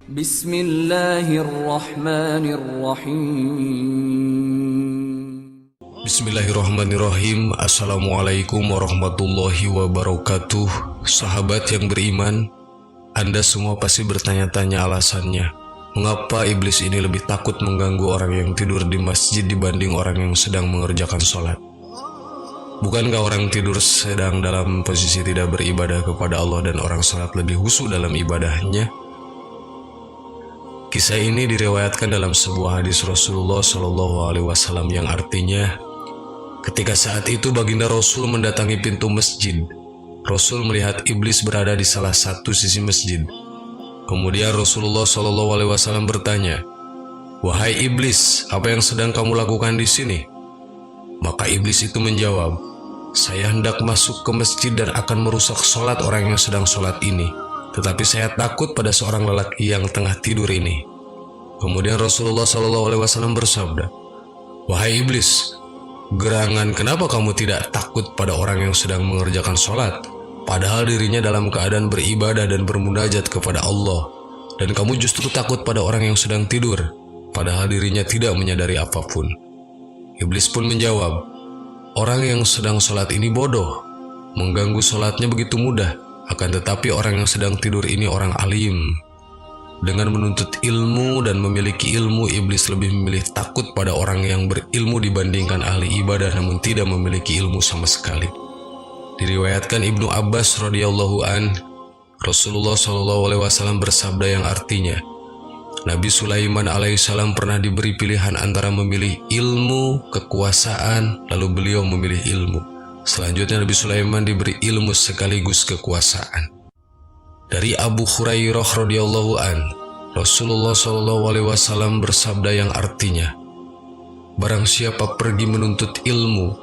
Bismillahirrahmanirrahim. Bismillahirrahmanirrahim. Assalamualaikum warahmatullahi wabarakatuh. Sahabat yang beriman, Anda semua pasti bertanya-tanya alasannya, mengapa iblis ini lebih takut mengganggu orang yang tidur di masjid dibanding orang yang sedang mengerjakan sholat? Bukankah orang tidur sedang dalam posisi tidak beribadah kepada Allah dan orang sholat lebih khusyuk dalam ibadahnya? Kisah ini diriwayatkan dalam sebuah hadis Rasulullah SAW yang artinya, ketika saat itu baginda Rasul mendatangi pintu masjid, Rasul melihat iblis berada di salah satu sisi masjid. Kemudian Rasulullah SAW bertanya, "Wahai iblis, apa yang sedang kamu lakukan di sini?" Maka iblis itu menjawab, "Saya hendak masuk ke masjid dan akan merusak sholat orang yang sedang sholat ini. Tetapi saya takut pada seorang lelaki yang tengah tidur ini." Kemudian Rasulullah SAW bersabda, "Wahai iblis, gerangan kenapa kamu tidak takut pada orang yang sedang mengerjakan sholat, padahal dirinya dalam keadaan beribadah dan bermunajat kepada Allah, dan kamu justru takut pada orang yang sedang tidur, padahal dirinya tidak menyadari apapun?" Iblis pun menjawab, "Orang yang sedang sholat ini bodoh, mengganggu sholatnya begitu mudah. Akan tetapi orang yang sedang tidur ini orang alim." Dengan menuntut ilmu dan memiliki ilmu, iblis lebih memilih takut pada orang yang berilmu dibandingkan ahli ibadah namun tidak memiliki ilmu sama sekali. Diriwayatkan Ibnu Abbas radhiyallahu an, Rasulullah SAW bersabda yang artinya, Nabi Sulaiman alaihissalam pernah diberi pilihan antara memilih ilmu, kekuasaan, lalu beliau memilih ilmu. Selanjutnya Nabi Sulaiman diberi ilmu sekaligus kekuasaan. Dari Abu Hurairah radhiyallahu an, Rasulullah SAW bersabda yang artinya, "Barang siapa pergi menuntut ilmu,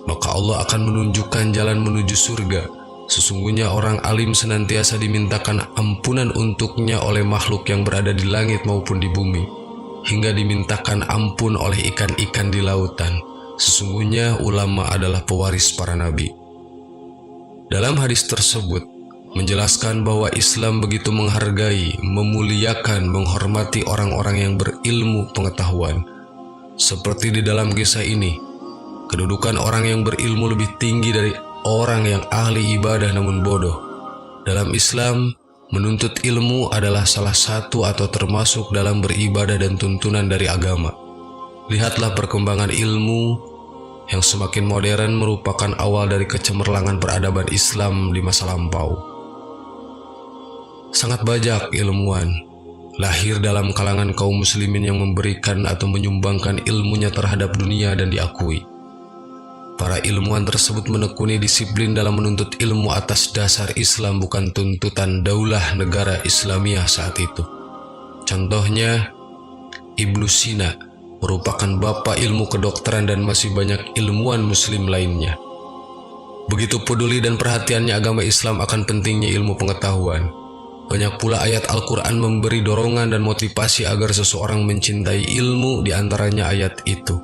maka Allah akan menunjukkan jalan menuju surga. Sesungguhnya orang alim senantiasa dimintakan ampunan untuknya oleh makhluk yang berada di langit maupun di bumi, hingga dimintakan ampun oleh ikan-ikan di lautan. Sesungguhnya ulama adalah pewaris para nabi." Dalam hadis tersebut menjelaskan bahwa Islam begitu menghargai, memuliakan, menghormati orang-orang yang berilmu pengetahuan. Seperti di dalam kisah ini, kedudukan orang yang berilmu lebih tinggi dari orang yang ahli ibadah namun bodoh. Dalam Islam, menuntut ilmu adalah salah satu atau termasuk dalam beribadah dan tuntunan dari agama. Lihatlah perkembangan ilmu yang semakin modern merupakan awal dari kecemerlangan peradaban Islam di masa lampau. Sangat banyak ilmuwan lahir dalam kalangan kaum muslimin yang memberikan atau menyumbangkan ilmunya terhadap dunia dan diakui. Para ilmuwan tersebut menekuni disiplin dalam menuntut ilmu atas dasar Islam, bukan tuntutan daulah negara Islamiyah saat itu. Contohnya, Ibnu Sina merupakan bapak ilmu kedokteran dan masih banyak ilmuwan muslim lainnya. Begitu peduli dan perhatiannya agama Islam akan pentingnya ilmu pengetahuan. Banyak pula ayat Al-Quran memberi dorongan dan motivasi agar seseorang mencintai ilmu, diantaranya ayat itu.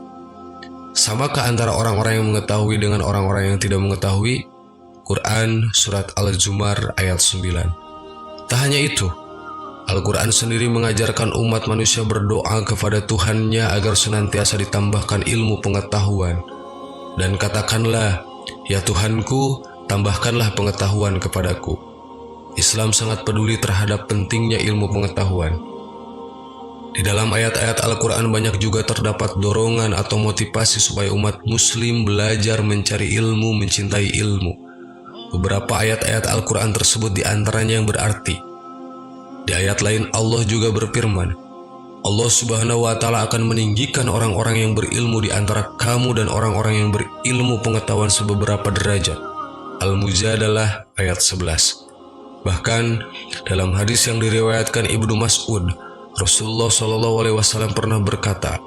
Samakah antara orang-orang yang mengetahui dengan orang-orang yang tidak mengetahui? Quran Surat Al-Zumar ayat 9. Tak hanya itu, Al-Quran sendiri mengajarkan umat manusia berdoa kepada Tuhannya agar senantiasa ditambahkan ilmu pengetahuan. Dan katakanlah, "Ya Tuhanku, tambahkanlah pengetahuan kepadaku." Islam sangat peduli terhadap pentingnya ilmu pengetahuan. Di dalam ayat-ayat Al-Quran banyak juga terdapat dorongan atau motivasi supaya umat muslim belajar mencari ilmu, mencintai ilmu. Beberapa ayat-ayat Al-Quran tersebut diantaranya yang berarti, di ayat lain Allah juga berfirman, Allah Subhanahu wa Ta'ala akan meninggikan orang-orang yang berilmu di antara kamu dan orang-orang yang berilmu pengetahuan sebeberapa derajat. Al-Mujadalah ayat 11. Bahkan dalam hadis yang diriwayatkan Ibnu Mas'ud, Rasulullah SAW pernah berkata,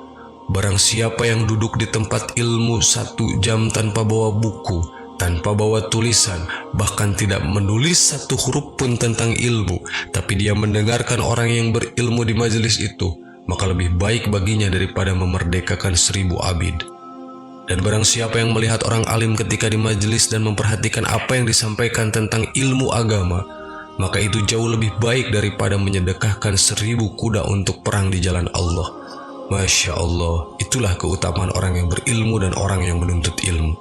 "Barang siapa yang duduk di tempat ilmu 1 jam tanpa bawa buku, tanpa bawa tulisan, bahkan tidak menulis satu huruf pun tentang ilmu, tapi dia mendengarkan orang yang berilmu di majelis itu, maka lebih baik baginya daripada memerdekakan 1000 abid. Dan barang siapa yang melihat orang alim ketika di majelis dan memperhatikan apa yang disampaikan tentang ilmu agama, maka itu jauh lebih baik daripada menyedekahkan 1000 kuda untuk perang di jalan Allah. Masya Allah, itulah keutamaan orang yang berilmu dan orang yang menuntut ilmu.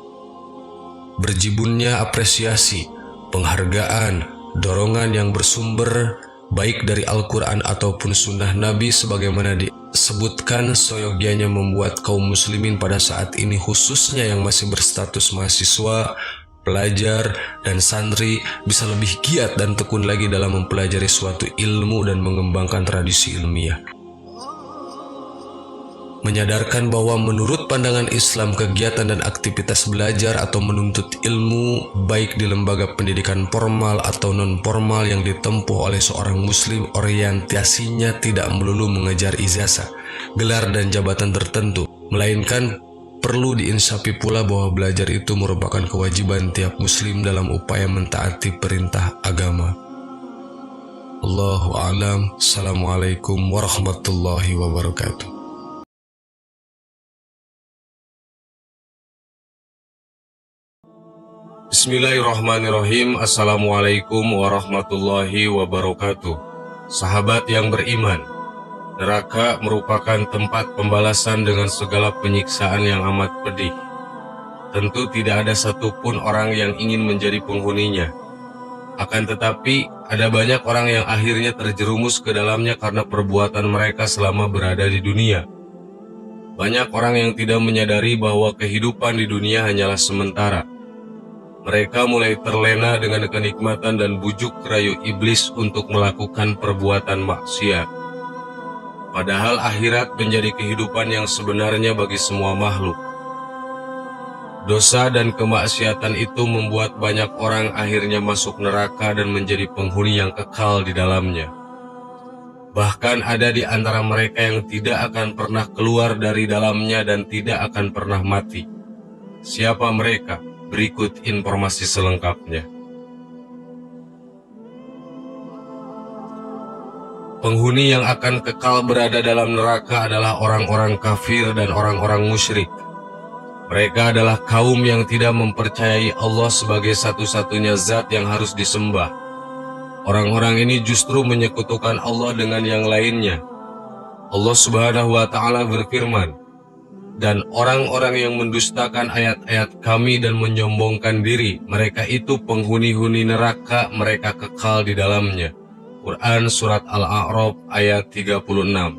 Berjibunnya apresiasi, penghargaan, dorongan yang bersumber baik dari Al-Quran ataupun sunnah Nabi sebagaimana disebutkan seyogianya membuat kaum muslimin pada saat ini, khususnya yang masih berstatus mahasiswa, pelajar, dan santri, bisa lebih giat dan tekun lagi dalam mempelajari suatu ilmu dan mengembangkan tradisi ilmiah. Menyadarkan bahwa menurut pandangan Islam, kegiatan dan aktivitas belajar atau menuntut ilmu baik di lembaga pendidikan formal atau non-formal yang ditempuh oleh seorang muslim, orientasinya tidak melulu mengejar ijazah, gelar dan jabatan tertentu, melainkan perlu diinsafi pula bahwa belajar itu merupakan kewajiban tiap muslim dalam upaya mentaati perintah agama. Allahu a'lam. Assalamualaikum warahmatullahi wabarakatuh. Bismillahirrahmanirrahim. Assalamualaikum warahmatullahi wabarakatuh. Sahabat yang beriman, neraka merupakan tempat pembalasan dengan segala penyiksaan yang amat pedih. Tentu tidak ada satupun orang yang ingin menjadi penghuninya. Akan tetapi, ada banyak orang yang akhirnya terjerumus ke dalamnya karena perbuatan mereka selama berada di dunia. Banyak orang yang tidak menyadari bahwa kehidupan di dunia hanyalah sementara. Mereka mulai terlena dengan kenikmatan dan bujuk rayu iblis untuk melakukan perbuatan maksiat. Padahal akhirat menjadi kehidupan yang sebenarnya bagi semua makhluk. Dosa dan kemaksiatan itu membuat banyak orang akhirnya masuk neraka dan menjadi penghuni yang kekal di dalamnya. Bahkan ada di antara mereka yang tidak akan pernah keluar dari dalamnya dan tidak akan pernah mati. Siapa mereka? Berikut informasi selengkapnya. Penghuni yang akan kekal berada dalam neraka adalah orang-orang kafir dan orang-orang musyrik. Mereka adalah kaum yang tidak mempercayai Allah sebagai satu-satunya zat yang harus disembah. Orang-orang ini justru menyekutukan Allah dengan yang lainnya. Allah Subhanahu wa Ta'ala berfirman, "Dan orang-orang yang mendustakan ayat-ayat kami dan menyombongkan diri, mereka itu penghuni-huni neraka, mereka kekal di dalamnya." Quran Surat Al-A'raf ayat 36.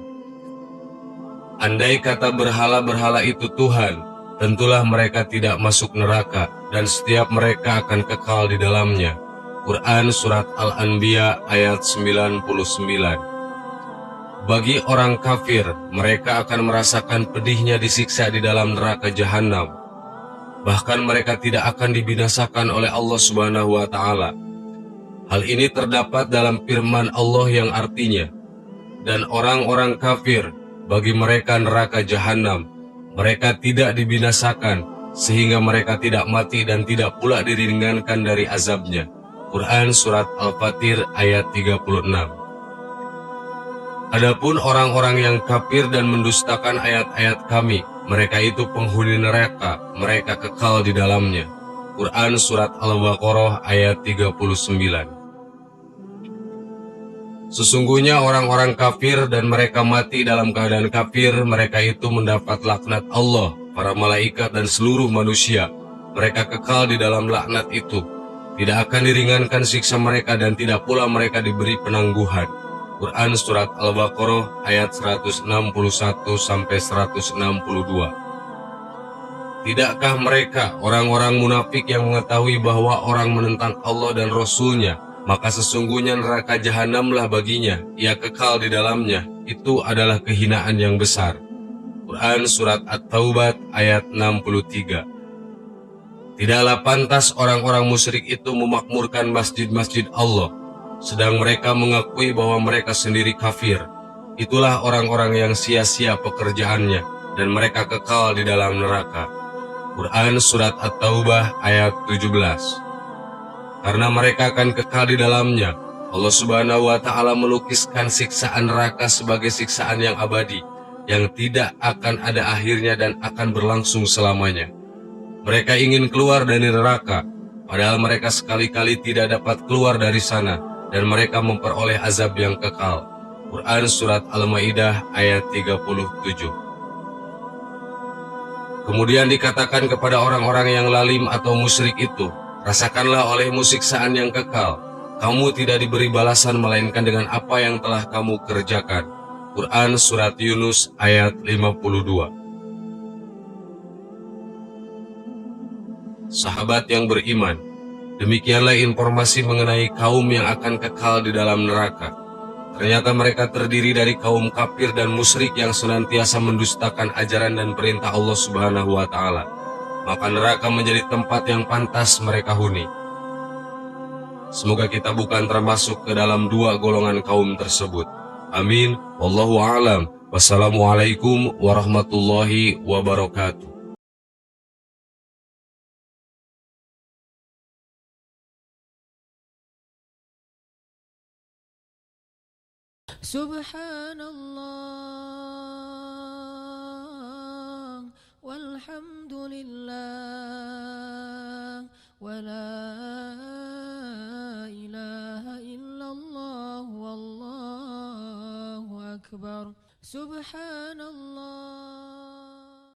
Andai kata berhala-berhala itu Tuhan, tentulah mereka tidak masuk neraka, dan setiap mereka akan kekal di dalamnya. Quran Surat Al-Anbiya ayat 99. Bagi orang kafir, mereka akan merasakan pedihnya disiksa di dalam neraka jahanam. Bahkan mereka tidak akan dibinasakan oleh Allah Subhanahu wa Ta'ala. Hal ini terdapat dalam firman Allah yang artinya, "Dan orang-orang kafir, bagi mereka neraka jahanam, mereka tidak dibinasakan, sehingga mereka tidak mati dan tidak pula diringankan dari azabnya." Quran Surat Al-Fatir ayat 36. Adapun orang-orang yang kafir dan mendustakan ayat-ayat kami, mereka itu penghuni neraka, mereka kekal di dalamnya. Quran Surat Al-Baqarah ayat 39. Sesungguhnya orang-orang kafir dan mereka mati dalam keadaan kafir, mereka itu mendapat laknat Allah, para malaikat dan seluruh manusia. Mereka kekal di dalam laknat itu. Tidak akan diringankan siksa mereka dan tidak pula mereka diberi penangguhan. Quran Surat Al-Baqarah ayat 161-162. Tidakkah mereka, orang-orang munafik yang mengetahui bahwa orang menentang Allah dan Rasul-Nya, maka sesungguhnya neraka jahanamlah baginya, ia kekal di dalamnya, itu adalah kehinaan yang besar. Quran Surat At-Taubah ayat 63. Tidaklah pantas orang-orang musyrik itu memakmurkan masjid-masjid Allah, sedang mereka mengakui bahwa mereka sendiri kafir. Itulah orang-orang yang sia-sia pekerjaannya, dan mereka kekal di dalam neraka. Quran Surat At-Taubah ayat 17. Karena mereka akan kekal di dalamnya, Allah Subhanahu wa Ta'ala melukiskan siksaan neraka sebagai siksaan yang abadi, yang tidak akan ada akhirnya dan akan berlangsung selamanya. Mereka ingin keluar dari neraka, padahal mereka sekali-kali tidak dapat keluar dari sana, dan mereka memperoleh azab yang kekal. Quran Surat Al-Ma'idah ayat 37. Kemudian dikatakan kepada orang-orang yang lalim atau musyrik itu, rasakanlah olehmu siksaan yang kekal. Kamu tidak diberi balasan melainkan dengan apa yang telah kamu kerjakan. Quran Surat Yunus ayat 52. Sahabat yang beriman, demikianlah informasi mengenai kaum yang akan kekal di dalam neraka. Ternyata mereka terdiri dari kaum kafir dan musyrik yang senantiasa mendustakan ajaran dan perintah Allah Subhanahu wa Ta'ala. Maka neraka menjadi tempat yang pantas mereka huni. Semoga kita bukan termasuk ke dalam dua golongan kaum tersebut. Amin. Wallahu a'lam. Wassalamualaikum warahmatullahi wabarakatuh. Subhanallah walhamdulillah wala ilaha illallah wallahu akbar. Subhanallah